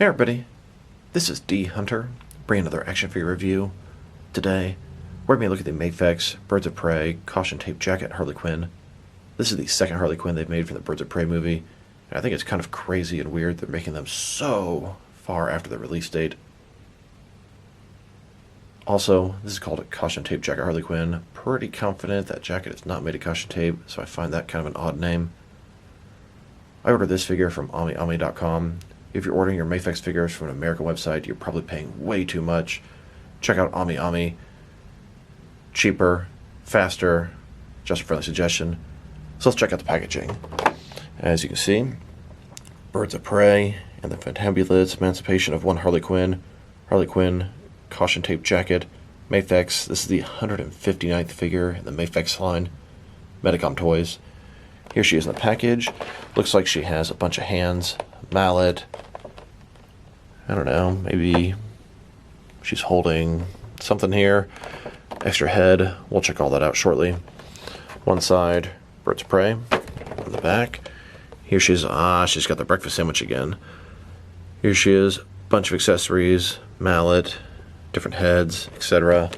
Hey everybody, this is D Hunter, bringing another action figure review. Today, we're going to be looking at the Mafex Birds of Prey Caution Tape Jacket Harley Quinn. This is the second Harley Quinn they've made from the Birds of Prey movie, and I think it's kind of crazy and weird they're making them so far after the release date. Also, this is called a Caution Tape Jacket Harley Quinn. Pretty confident that jacket is not made of caution tape, so I find that kind of an odd name. I ordered this figure from AmiAmi.com. If you're ordering your Mafex figures from an American website, you're probably paying way too much. Check out AmiAmi. Cheaper, faster, just a friendly suggestion. So let's check out the packaging. As you can see, Birds of Prey and the Fantabulous Emancipation of One Harley Quinn. Harley Quinn, Caution Tape Jacket, Mafex. This is the 159th figure in the Mafex line. Medicom Toys. Here she is in the package. Looks like she has a bunch of hands, mallet. I don't know, maybe she's holding something here. Extra head. We'll check all that out shortly. One side, Birds of Prey. On the back. Here she's got the breakfast sandwich again. Here she is, bunch of accessories, mallet, different heads, etc.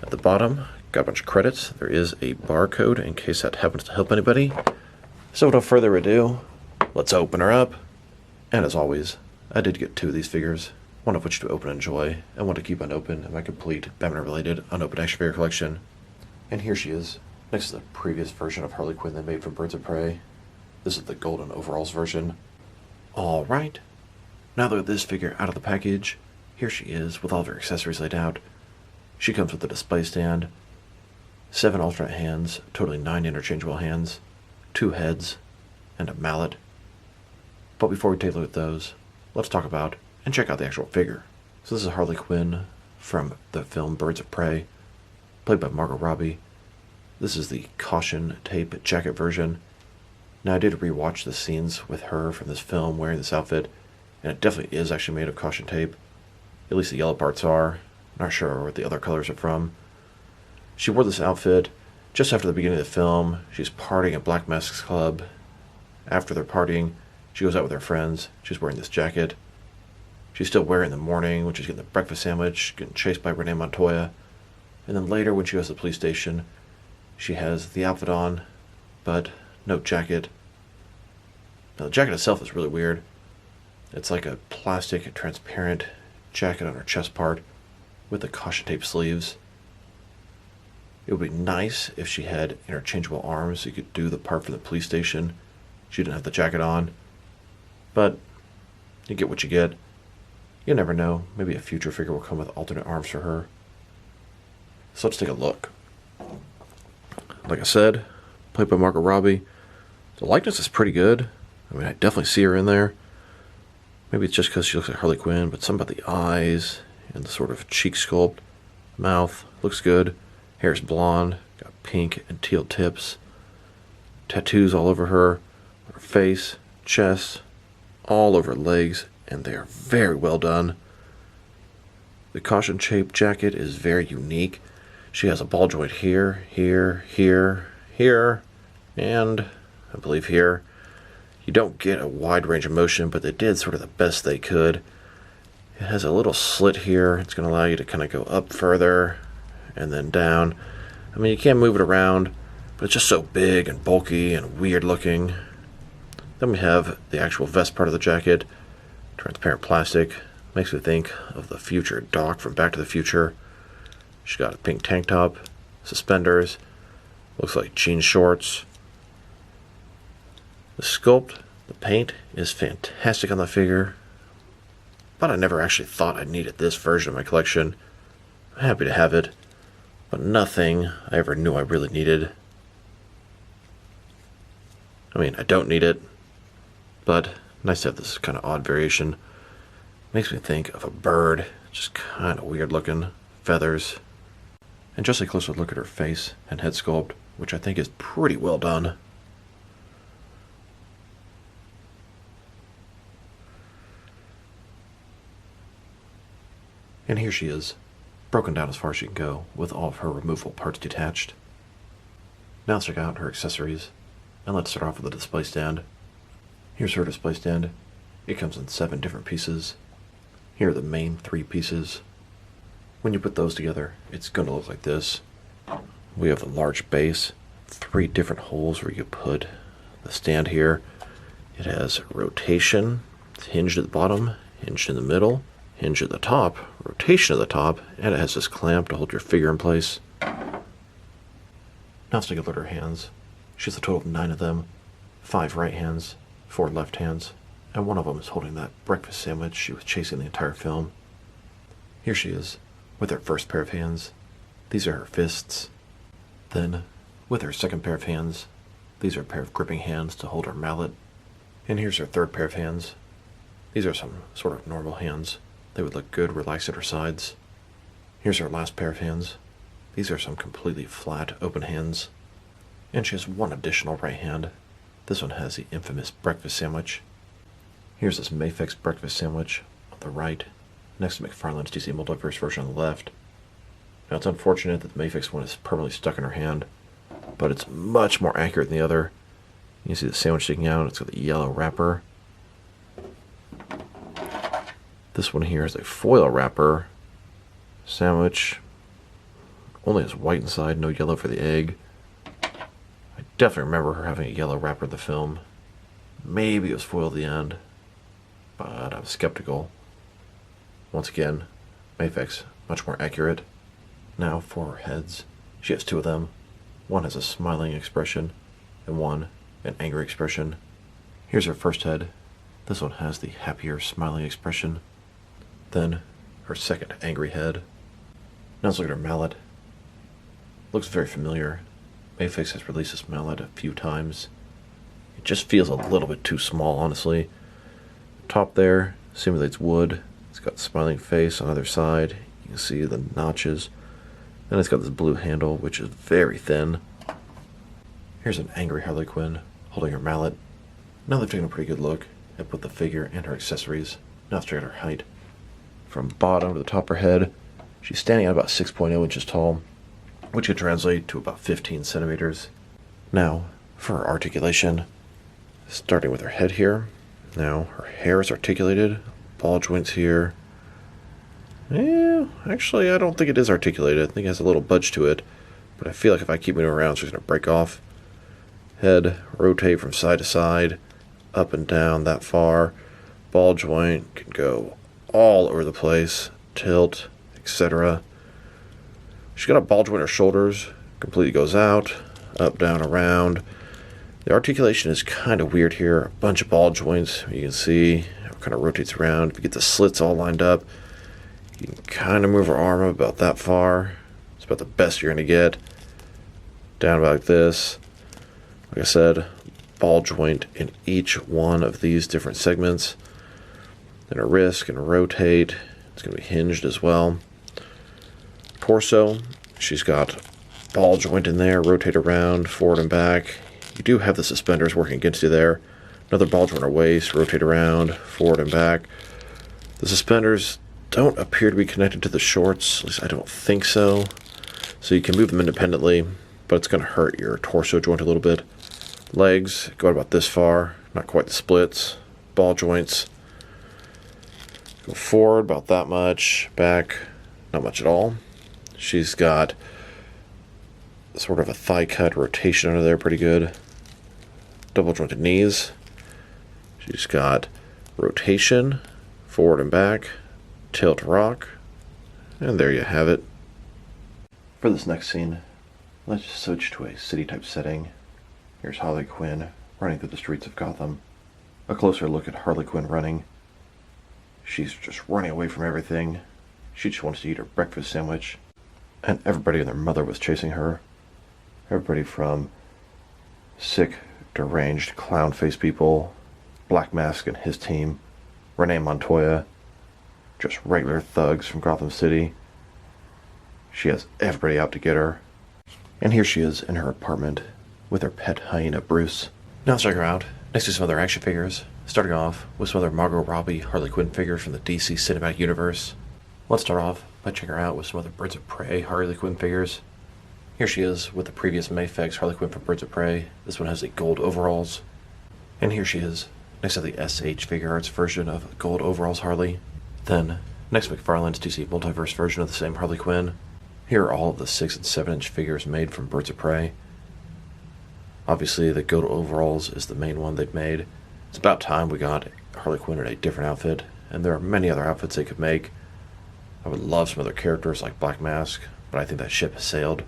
At the bottom, got a bunch of credits. There is a barcode in case that happens to help anybody. So without further ado, let's open her up. And as always, I did get two of these figures, one of which to open and enjoy, and one to keep unopened in my complete Batman-related unopened action figure collection. And here she is, next to the previous version of Harley Quinn they made from Birds of Prey. This is the golden overalls version. Alright, now that this figure out of the package, here she is with all of her accessories laid out. She comes with a display stand, 7 alternate hands, totally 9 interchangeable hands, 2 heads, and a mallet. But before we take a look at those, let's talk about and check out the actual figure. So this is Harley Quinn from the film Birds of Prey, played by Margot Robbie. This is the Caution Tape Jacket version. Now I did rewatch the scenes with her from this film wearing this outfit, and it definitely is actually made of caution tape. At least the yellow parts are. Not sure what the other colors are from. She wore this outfit just after the beginning of the film. She's partying at Black Mask's Club. After they're partying, she goes out with her friends. She's wearing this jacket. She's still wearing it in the morning when she's getting the breakfast sandwich, getting chased by Renee Montoya. And then later when she goes to the police station, she has the outfit on, but no jacket. Now the jacket itself is really weird. It's like a plastic, transparent jacket on her chest part with the caution tape sleeves. It would be nice if she had interchangeable arms so you could do the part from the police station. She didn't have the jacket on. But you get what you get. You never know. Maybe a future figure will come with alternate arms for her. So let's take a look. Like I said, played by Margot Robbie. The likeness is pretty good. I mean, I definitely see her in there. Maybe it's just because she looks like Harley Quinn, but something about the eyes and the sort of cheek sculpt, mouth, looks good. Hair's blonde, got pink and teal tips. Tattoos all over her face, chest, all over her legs, and they are very well done. The caution tape jacket is very unique. She has a ball joint here, here, here, here, and I believe here. You don't get a wide range of motion, but they did sort of the best they could. It has a little slit here. It's going to allow you to kind of go up further and then down. I mean, you can move it around, but it's just so big and bulky and weird looking. Then we have the actual vest part of the jacket. Transparent plastic. Makes me think of the future Doc from Back to the Future. She's got a pink tank top, suspenders, looks like jean shorts. The sculpt, the paint, is fantastic on the figure, but I never actually thought I needed this version of my collection. I'm happy to have it, but nothing I ever knew I really needed. I mean, I don't need it, but nice to have this kind of odd variation. Makes me think of a bird, just kind of weird looking, feathers. And just a closer look at her face and head sculpt, which I think is pretty well done. And here she is, broken down as far as she can go, with all of her removable parts detached. Now let's check out her accessories, and let's start off with the display stand. Here's her display stand. It comes in 7 different pieces. Here are the main three pieces. When you put those together, it's going to look like this. We have a large base, 3 different holes where you put the stand here. It has rotation, it's hinged at the bottom, hinged in the middle, hinge at the top, rotation at the top, and it has this clamp to hold your figure in place. Now let's take a look at her hands. She has a total of 9 of them, 5 right hands, 4 left hands, and one of them is holding that breakfast sandwich she was chasing the entire film. Here she is, with her first pair of hands. These are her fists. Then, with her second pair of hands, these are a pair of gripping hands to hold her mallet. And here's her third pair of hands. These are some sort of normal hands. They would look good relaxed at her sides. Here's her last pair of hands. These are some completely flat, open hands. And she has one additional right hand. This one has the infamous breakfast sandwich. Here's this Mafex breakfast sandwich on the right, next to McFarlane's DC Multiverse version on the left. Now it's unfortunate that the Mafex one is permanently stuck in her hand, but it's much more accurate than the other. You can see the sandwich sticking out, it's got the yellow wrapper. This one here is a foil wrapper. Sandwich only has white inside, no yellow for the egg. I definitely remember her having a yellow wrapper in the film. Maybe it was foil at the end, but I was skeptical. Once again, Mafex, much more accurate. Now for her heads. She has 2 of them. One has a smiling expression, and one an angry expression. Here's her first head. This one has the happier, smiling expression. Then her second angry head. Now let's look at her mallet. Looks very familiar. Mafex has released this mallet a few times. It just feels a little bit too small, honestly. Top there simulates wood. It's got a smiling face on either side. You can see the notches. And it's got this blue handle, which is very thin. Here's an angry Harley Quinn holding her mallet. Now they've taken a pretty good look at both the figure and her accessories. Now let's check out her height. From bottom to the top of her head, she's standing at about 6.0 inches tall, which could translate to about 15 centimeters. Now, for her articulation, starting with her head here. Now, her hair is articulated, ball joints here. Actually, I don't think it is articulated. I think it has a little budge to it, but I feel like if I keep moving around, she's going to break off. Head, rotate from side to side, up and down that far. Ball joint can go all over the place, tilt, etc. She's got a ball joint in her shoulders, completely goes out, up, down, around. The articulation is kind of weird here. A bunch of ball joints, you can see how it kind of rotates around. If you get the slits all lined up, you can kind of move her arm about that far. It's about the best you're going to get. Down about like this. Like I said, ball joint in each one of these different segments. Then her wrist can rotate. It's going to be hinged as well. Torso, she's got ball joint in there, rotate around, forward and back. You do have the suspenders working against you there. Another ball joint in her waist, rotate around, forward and back. The suspenders don't appear to be connected to the shorts, at least I don't think so. So you can move them independently, but it's going to hurt your torso joint a little bit. Legs go about this far, not quite the splits. Ball joints go forward about that much, back not much at all. She's got sort of a thigh cut rotation under there, pretty good. Double jointed knees. She's got rotation, forward and back, tilt rock, and there you have it. For this next scene, let's switch to a city type setting. Here's Harley Quinn running through the streets of Gotham. A closer look at Harley Quinn running. She's just running away from everything. She just wants to eat her breakfast sandwich. And everybody and their mother was chasing her. Everybody from sick, deranged, clown-faced people, Black Mask and his team, Renee Montoya, just regular thugs from Gotham City. She has everybody out to get her. And here she is in her apartment with her pet hyena, Bruce. Now let's check her out next to some other action figures, starting off with some other Margot Robbie Harley Quinn figures from the DC Cinematic Universe. Let's start off by checking her out with some other Birds of Prey Harley Quinn figures. Here she is with the previous Mafex Harley Quinn from Birds of Prey. This one has the gold overalls. And here she is next to the SH Figure Arts version of Gold Overalls Harley. Then, next McFarlane's DC Multiverse version of the same Harley Quinn. Here are all of the 6 and 7-inch figures made from Birds of Prey. Obviously, the Go to Overalls is the main one they've made. It's about time we got Harley Quinn in a different outfit, and there are many other outfits they could make. I would love some other characters like Black Mask, but I think that ship has sailed.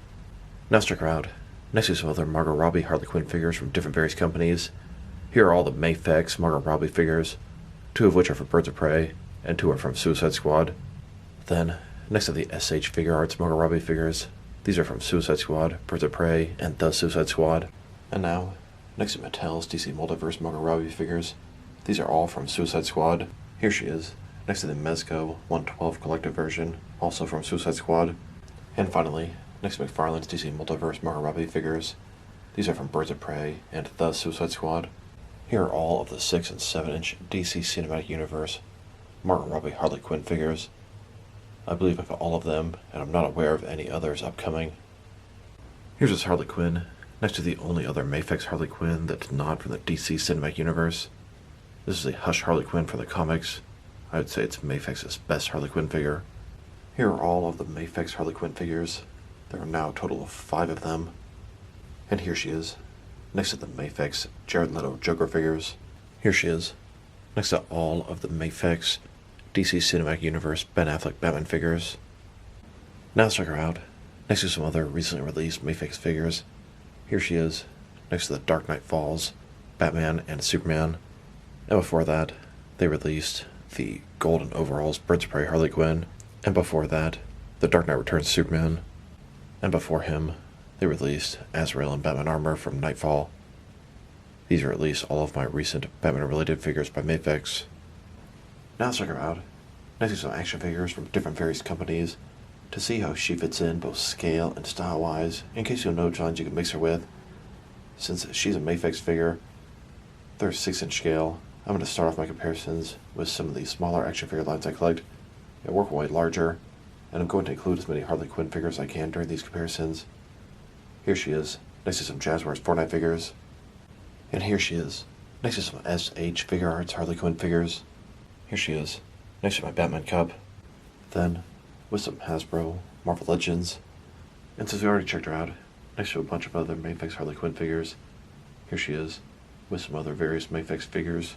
Now stick around. Next is some other Margot Robbie Harley Quinn figures from different various companies. Here are all the Mafex Margot Robbie figures, 2 of which are from Birds of Prey, and 2 are from Suicide Squad. Then, next are the SH Figure Arts Margot Robbie figures. These are from Suicide Squad, Birds of Prey, and The Suicide Squad. And now, next to Mattel's DC Multiverse Margot Robbie figures. These are all from Suicide Squad. Here she is, next to the Mezco 112 collective version, also from Suicide Squad. And finally, next to McFarlane's DC Multiverse Margot Robbie figures. These are from Birds of Prey and The Suicide Squad. Here are all of the 6 and 7-inch DC Cinematic Universe Margot Robbie Harley Quinn figures. I believe I've got all of them, and I'm not aware of any others upcoming. Here's this Harley Quinn, next to the only other Mafex Harley Quinn that's not from the DC Cinematic Universe. This is a Hush Harley Quinn for the comics. I would say it's Mafex's best Harley Quinn figure. Here are all of the Mafex Harley Quinn figures. There are now a total of 5 of them. And here she is, next to the Mafex Jared Leto Joker figures. Here she is, next to all of the Mafex DC Cinematic Universe Ben Affleck Batman figures. Now let's check her out, next to some other recently released Mafex figures. Here she is, next to the Dark Knight Falls Batman and Superman. And before that, they released the Golden Overalls Birds of Prey Harley Quinn. And before that, the Dark Knight Returns Superman. And before him, they released Azrael and Batman Armor from Nightfall. These are at least all of my recent Batman-related figures by Mafex. Now let's check her out. Next to some action figures from different various companies to see how she fits in both scale and style-wise, in case you know which ones you can mix her with. Since she's a Mafex figure, they're 6-inch scale. I'm going to start off my comparisons with some of the smaller action figure lines I collect and work my way larger, and I'm going to include as many Harley Quinn figures as I can during these comparisons. Here she is, next to some Jazzwares Fortnite figures. And here she is, next to some SH Figure Arts Harley Quinn figures. Here she is, next to my Batman Cup. Then, with some Hasbro Marvel Legends. And since we already checked her out, next to a bunch of other Mafex Harley Quinn figures. Here she is, with some other various Mafex figures.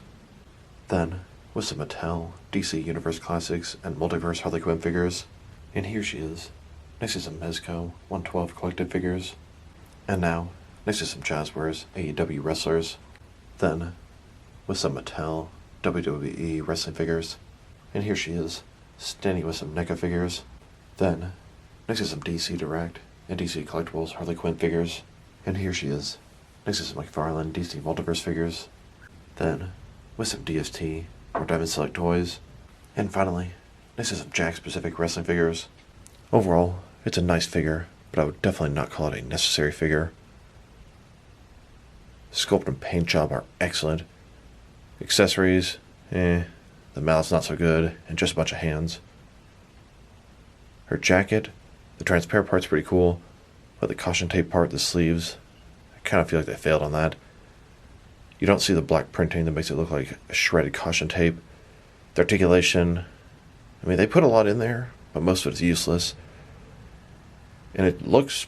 Then, with some Mattel, DC Universe Classics, and Multiverse Harley Quinn figures. And here she is, next to some Mezco 112 collective figures. And now, next to some Jazzwares AEW wrestlers. Then, with some Mattel WWE wrestling figures. And here she is, standing with some NECA figures. Then, next to some DC Direct and DC Collectibles Harley Quinn figures. And here she is, next to some McFarlane DC Multiverse figures. Then, with some DST or Diamond Select toys. And finally, next to some Jakks Pacific wrestling figures. Overall, it's a nice figure, but I would definitely not call it a necessary figure. Sculpt and paint job are excellent. Accessories, the mouth's not so good, and just a bunch of hands. Her jacket, the transparent part's pretty cool, but the caution tape part, the sleeves, I kind of feel like they failed on that. You don't see the black printing that makes it look like a shredded caution tape. The articulation, I mean, they put a lot in there, but most of it is useless. And it looks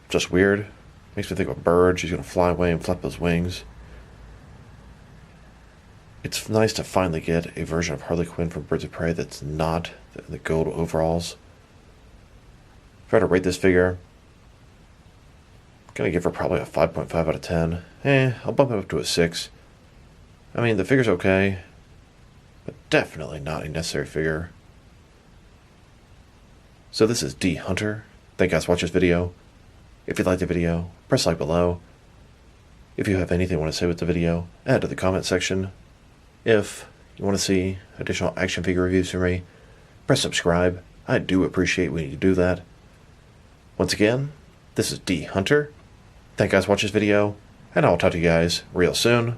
just weird. Makes me think of a bird. She's going to fly away and flap those wings. It's nice to finally get a version of Harley Quinn from Birds of Prey that's not the gold overalls. If I had to rate this figure, I'm going to give her probably a 5.5 out of 10. I'll bump it up to a 6. I mean, the figure's okay, but definitely not a necessary figure. So this is D Hunter. Thank you guys for watching this video. If you liked the video, press like below. If you have anything you want to say with the video, add it to the comment section. If you want to see additional action figure reviews from me, press subscribe. I do appreciate when you do that. Once again, this is D Hunter. Thank you guys for watching this video, and I'll talk to you guys real soon.